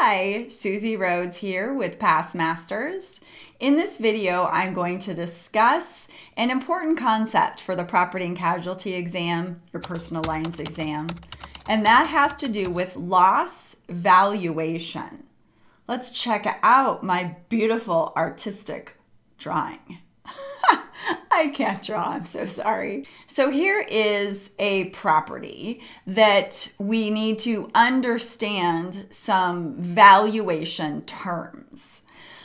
Hi, Suzy Rhoades here with PassMasters. In this video, I'm going to discuss an important concept for the property and casualty exam, your personal lines exam, and that has to do with loss valuation. Let's check out my beautiful artistic drawing. I can't draw, I'm so sorry. So here is a property that we need to understand some valuation terms.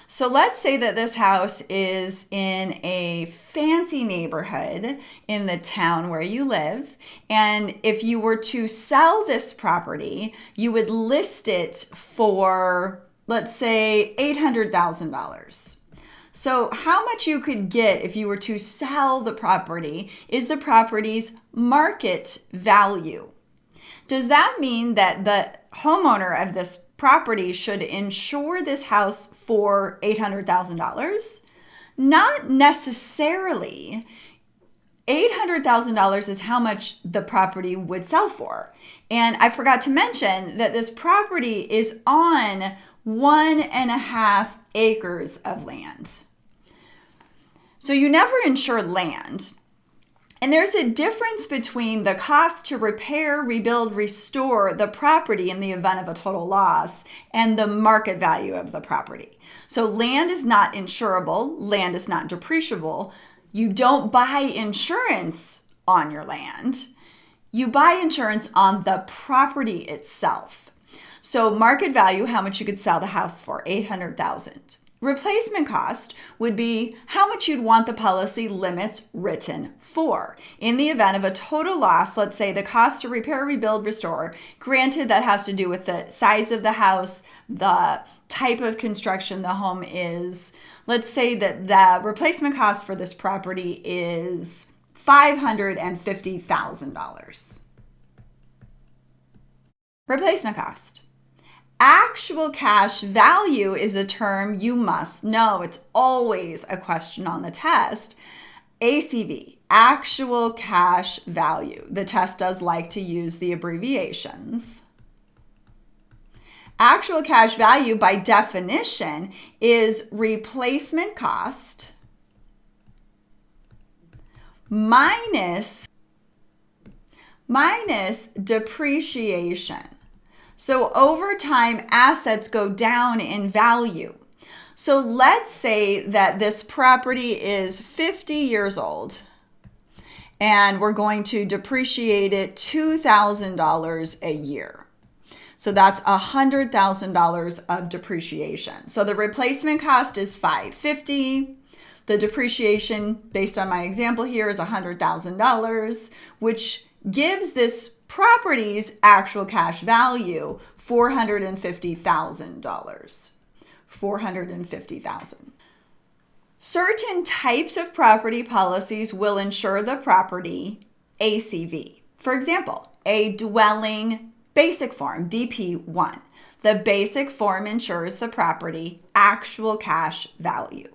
So let's say that this house is in a fancy neighborhood in the town where you live. And if you were to sell this property, you would list it for, let's say, $800,000. So how much you could get if you were to sell the property is the property's market value. Does that mean that the homeowner of this property should insure this house for $800,000? Not necessarily. $800,000 is how much the property would sell for. And I forgot to mention that this property is on 1.5 acres of land. So you never insure land. And there's a difference between the cost to repair, rebuild, restore the property in the event of a total loss and the market value of the property. So land is not insurable. Land is not depreciable. You don't buy insurance on your land. You buy insurance on the property itself. So market value, how much you could sell the house for, $800,000. Replacement cost would be how much you'd want the policy limits written for. In the event of a total loss, let's say the cost to repair, rebuild, restore, granted that has to do with the size of the house, the type of construction the home is. Let's say that the replacement cost for this property is $550,000. Replacement cost. Actual cash value is a term you must know. It's always a question on the test. ACV, actual cash value. The test does like to use the abbreviations. Actual cash value, by definition, is replacement cost minus depreciation. So over time, assets go down in value. So let's say that this property is 50 years old and we're going to depreciate it $2,000 a year. So that's $100,000 of depreciation. So the replacement cost is $550,000. The depreciation, based on my example here, is $100,000, which gives this property's actual cash value $450,000. $450,000. Certain types of property policies will insure the property ACV. For example, a dwelling basic form, DP1. The basic form insures the property actual cash value.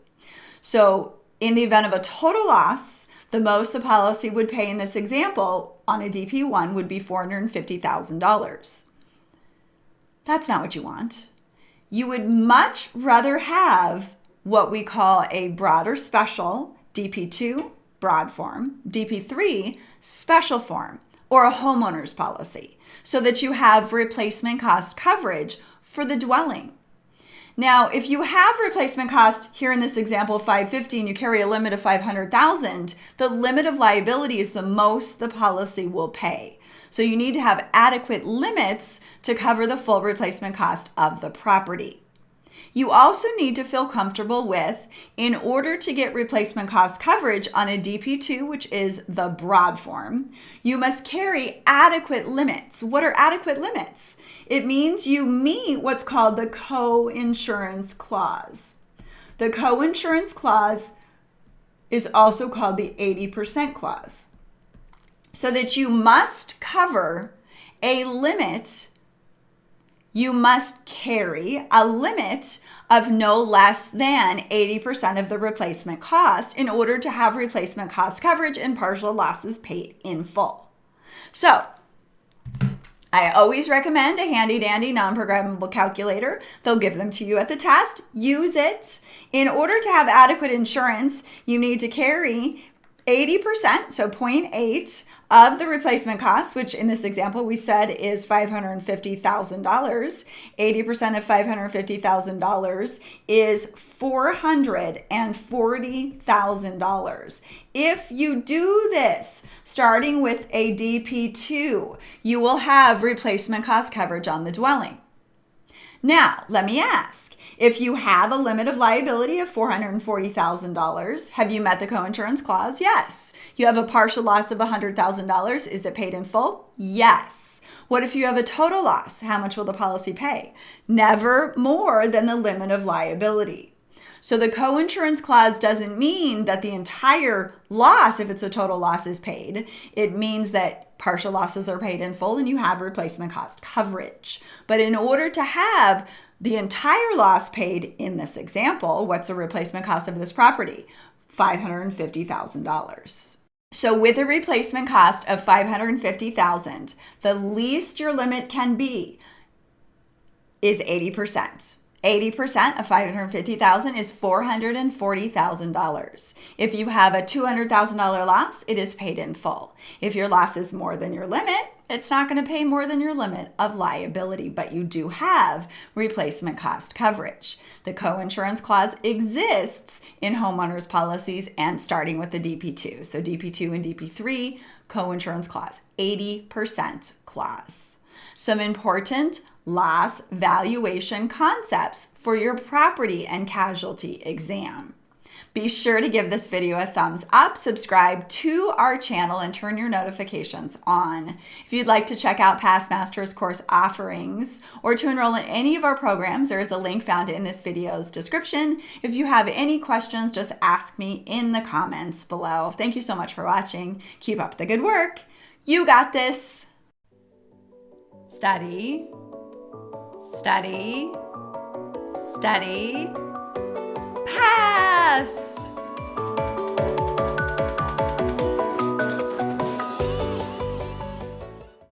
So in the event of a total loss, the most the policy would pay in this example on a DP1 would be $450,000. That's not what you want. You would much rather have what we call a broad or special, DP2, broad form, DP3, special form, or a homeowner's policy, so that you have replacement cost coverage for the dwelling. Now, if you have replacement cost here in this example, $550,000, and you carry a limit of $500,000, the limit of liability is the most the policy will pay. So you need to have adequate limits to cover the full replacement cost of the property. You also need to feel comfortable with, in order to get replacement cost coverage on a DP2, which is the broad form, you must carry adequate limits. What are adequate limits? It means you meet what's called the Coinsurance Clause. The Coinsurance Clause is also called the 80% clause. So that you must cover a limit, you must carry a limit of no less than 80% of the replacement cost in order to have replacement cost coverage and partial losses paid in full. So I always recommend a handy dandy non-programmable calculator. They'll give them to you at the test. Use it. In order to have adequate insurance, you need to carry 80%, so 0.8 of the replacement cost, which in this example we said is $550,000. 80% of $550,000 is $440,000. If you do this, starting with a DP2, you will have replacement cost coverage on the dwelling. Now, let me ask, if you have a limit of liability of $440,000, have you met the coinsurance clause? Yes. You have a partial loss of $100,000. Is it paid in full? Yes. What if you have a total loss? How much will the policy pay? Never more than the limit of liability. So the coinsurance clause doesn't mean that the entire loss, if it's a total loss, is paid. It means that partial losses are paid in full and you have replacement cost coverage. But in order to have the entire loss paid in this example, what's the replacement cost of this property? $550,000. So with a replacement cost of $550,000, the least your limit can be is 80%. 80% of $550,000 is $440,000. If you have a $200,000 loss, it is paid in full. If your loss is more than your limit, it's not going to pay more than your limit of liability, but you do have replacement cost coverage. The coinsurance clause exists in homeowners policies and starting with the DP2. So DP2 and DP3, coinsurance clause, 80% clause. Some important loss valuation concepts for your property and casualty exam. Be sure to give this video a thumbs up, subscribe to our channel, and turn your notifications on. If you'd like to check out PassMasters course offerings or to enroll in any of our programs, there is a link found in this video's description. If you have any questions, just ask me in the comments below. Thank you so much for watching. Keep up the good work. You got this. Study. Study, study, pass!